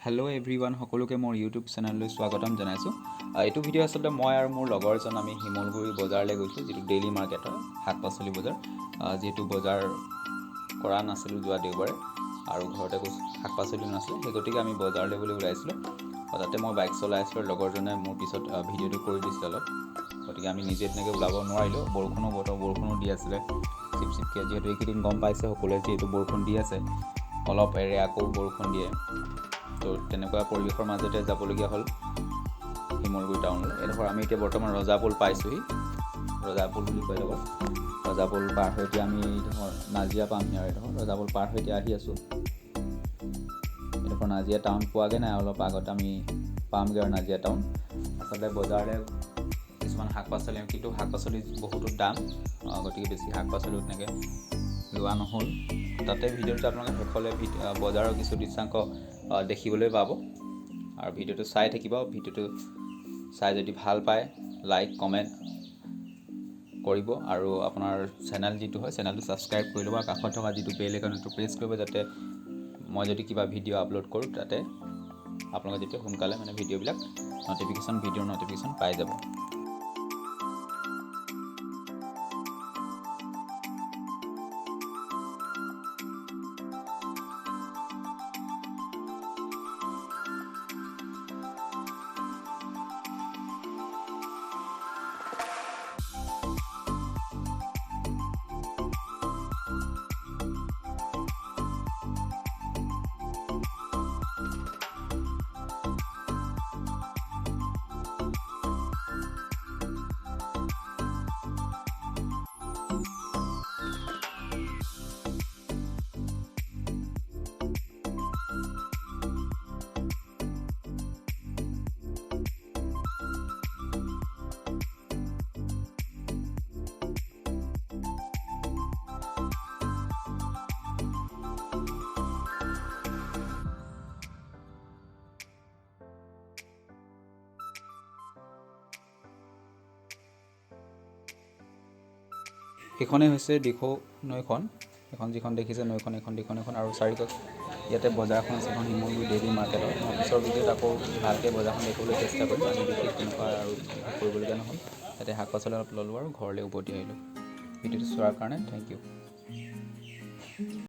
Hello' everyone, সকলোকে মোৰ YouTube চেনেললৈ স্বাগতম জনাইছোঁ। এইটো ভিডিঅ' আচলতে মই আৰু মোৰ লগৰজন আমি শিমলুগুৰি বজাৰলৈ গৈছিলোঁ, যিটো ডেইলি মাৰ্কেট হয়, শাক পাচলি বজাৰ। যিহেতু বজাৰ কৰা নাছিলোঁ যোৱা দেওবাৰে আৰু ঘৰতে শাক পাচলিও নাছিলে, সেই গতিকে আমি বজাৰলৈ বুলি ওলাইছিলোঁ। তাতে মই বাইক চলাই আছিলোঁ, লগৰজনে মোৰ পিছত ভিডিঅ'টো কৰি দিছিলে অলপ, গতিকে আমি নিজে তেনেকৈ ওলাব নোৱাৰিলোঁ। বৰষুণো দি আছিলে চিপ চিপকৈ, যিহেতু এইকেইদিন গম পাইছে সকলোৱে, যিহেতু বৰষুণ দি আছে, অলপ এৰে আকৌ বৰষুণ দিয়ে। তো তেনেকুৱা পৰিৱেশৰ মাজতে যাবলগীয়া হ'ল শিমলুগুৰি টাউনলৈ। এডোখৰ আমি এতিয়া বৰ্তমান ৰজাপুল পাইছোঁহি, ৰজাপুল বুলি কয় এডোখৰ। ৰজাপুল পাৰ হৈ এতিয়া আমি এইডোখৰ নাজিৰা পামহি, আৰু এডোখৰ ৰজাপুল পাৰ হৈ এতিয়া আহি আছোঁ। এডোখৰ নাজিৰা টাউন পোৱাগৈ নাই, অলপ আগত আমি পামগৈ আৰু নাজিৰা টাউন। আচলতে বজাৰলৈ কিছুমান শাক পাচলি, কিন্তু শাক পাচলি বহুতো দাম, গতিকে বেছি শাক পাচলিও তেনেকৈ লোৱা নহ'ল। তাতে ভিডিঅ'টো আপোনালোকে শেষলৈ বজাৰৰ কিছু দৃশ্যাংশ দেখিবলৈ পাব, আৰু ভিডিঅ'টো চাই থাকিব। ভিডিঅ'টো চাই যদি ভাল পায়, লাইক কমেণ্ট কৰিব, আৰু আপোনাৰ চেনেল যিটো হয় চেনেলটো ছাবস্ক্ৰাইব কৰি ল'ব, আৰু কাষত থকা যিটো বেল আইকনটো প্ৰেছ কৰিব, যাতে মই যদি কিবা ভিডিঅ' আপলোড কৰোঁ তাতে আপোনালোকে যেতিয়া সোনকালে ভিডিঅ'ৰ নটিফিকেশ্যন পাই যাব। সেইখনেই হৈছে দিখৌ নৈখন, এখন যিখন দেখিছে নৈখন, এখন দিখৌ নৈখন, আৰু চাৰিকাষ ইয়াতে বজাৰখন আছে, এখন শিমলুগুৰি ডেইলি মাৰ্কেটৰ। মই পিছৰ ভিডিঅ'ত আকৌ ভালকৈ বজাৰখন দেখুৱাবলৈ চেষ্টা কৰিম। আমি বিশেষ তেনেকুৱা আৰু কৰিবলগীয়া নহ'ল, তাতে শাক পাচলি অলপ ল'লোঁ আৰু ঘৰলৈ উভতি আহিলোঁ। ভিডিঅ'টো চোৱাৰ কাৰণে থেংক ইউ।